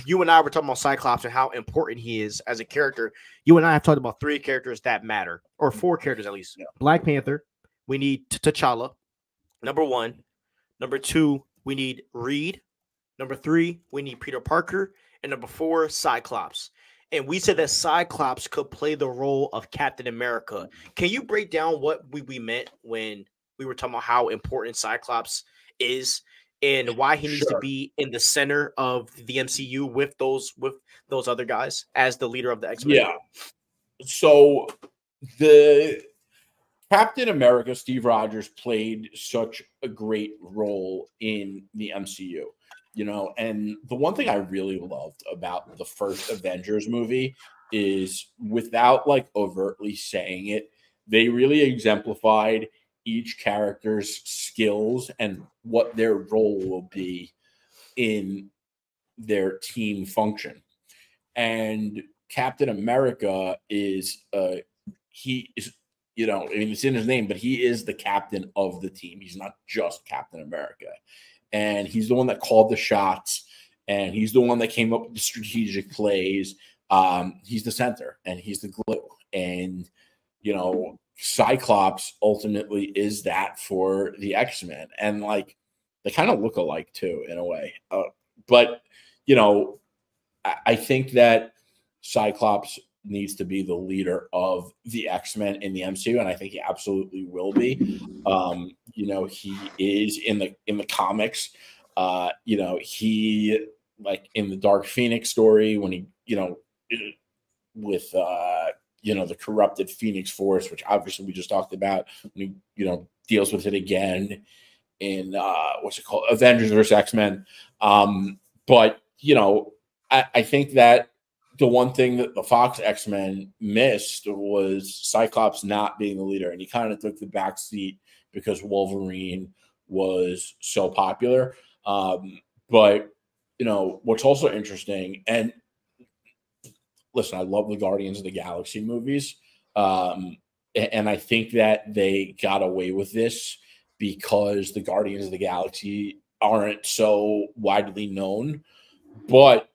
you and I were talking about Cyclops and how important he is as a character. You and I have talked about 3 characters that matter, or 4 characters at least. Yeah. Black Panther. We need T'Challa. Number 1. Number 2, we need Reed. Number 3, we need Peter Parker. And number 4, Cyclops. And we said that Cyclops could play the role of Captain America. Can you break down what we meant when we were talking about how important Cyclops is and why he needs to be in the center of the MCU with those other guys as the leader of the X-Men? Yeah. So the Captain America, Steve Rogers, played such a great role in the MCU, you know, and the one thing I really loved about the first Avengers movie is, without like overtly saying it, they really exemplified each character's skills and what their role will be in their team function. And Captain America is he is, you know, I mean, it's in his name, but he is the captain of the team. He's not just Captain America. And he's the one that called the shots, and he's the one that came up with the strategic plays. He's the center, and he's the glue. And, you know, Cyclops ultimately is that for the X-Men. And, like, they kind of look alike, too, in a way. But, you know, I think that Cyclops needs to be the leader of the X-Men in the MCU, and I think he absolutely will be. You know, he is in the comics. You know, he, like in the Dark Phoenix story, when he, you know, with you know, the corrupted Phoenix Force, which obviously we just talked about, when he, you know, deals with it again in what's it called, Avengers vs. X-Men. But, you know, I think that the one thing that the Fox X-Men missed was Cyclops not being the leader, and he kind of took the back seat because Wolverine was so popular. But, you know, what's also interesting, and listen, I love the Guardians of the Galaxy movies, and I think that they got away with this because the Guardians of the Galaxy aren't so widely known, but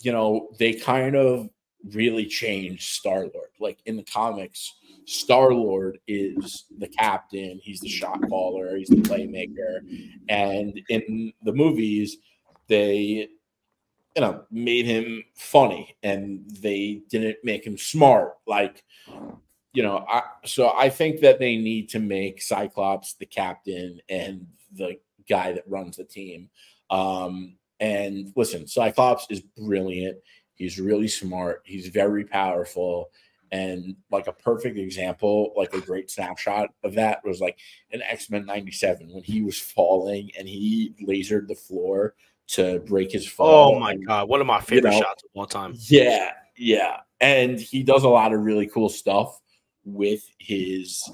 you know, they kind of really changed Star-Lord. Like in the comics, Star-Lord is the captain, he's the shot caller, he's the playmaker. And in the movies, they, you know, made him funny and they didn't make him smart. Like, you know, so I think that they need to make Cyclops the captain and the guy that runs the team. And listen, Cyclops is brilliant. He's really smart. He's very powerful. And like a perfect example, like a great snapshot of that was like in X-Men 97 when he was falling and he lasered the floor to break his fall. Oh my God. One of my favorite shots of all time. Yeah. Yeah. And he does a lot of really cool stuff with his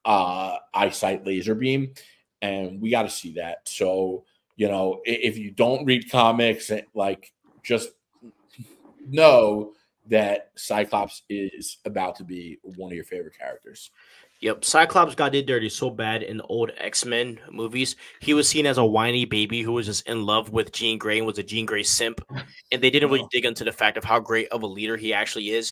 eyesight laser beam. And we got to see that. So, you know, if you don't read comics, like, just know that Cyclops is about to be one of your favorite characters. Yep, Cyclops got did dirty so bad in the old X-Men movies. He was seen as a whiny baby who was just in love with Jean Grey and was a Jean Grey simp. And they didn't really dig into the fact of how great of a leader he actually is.